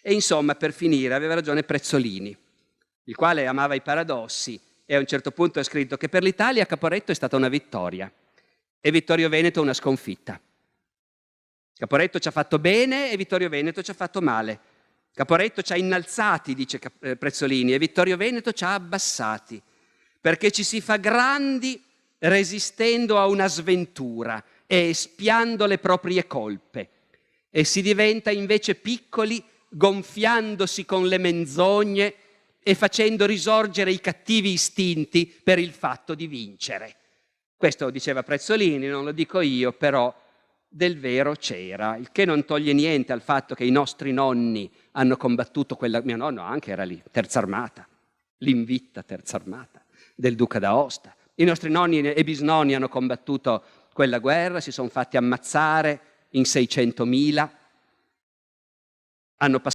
E insomma, per finire, aveva ragione Prezzolini, il quale amava i paradossi e a un certo punto ha scritto che per l'Italia Caporetto è stata una vittoria e Vittorio Veneto una sconfitta. Caporetto ci ha fatto bene e Vittorio Veneto ci ha fatto male. Caporetto ci ha innalzati, dice Prezzolini, e Vittorio Veneto ci ha abbassati, perché ci si fa grandi resistendo a una sventura e espiando le proprie colpe, e si diventa invece piccoli gonfiandosi con le menzogne e facendo risorgere i cattivi istinti per il fatto di vincere. Questo diceva Prezzolini, non lo dico io, però del vero c'era, il che non toglie niente al fatto che i nostri nonni hanno combattuto quella... Mio nonno anche era lì, Terza Armata, l'invitta Terza Armata del Duca d'Aosta. I nostri nonni e bisnonni hanno combattuto quella guerra, si sono fatti ammazzare in 600.000, hanno passato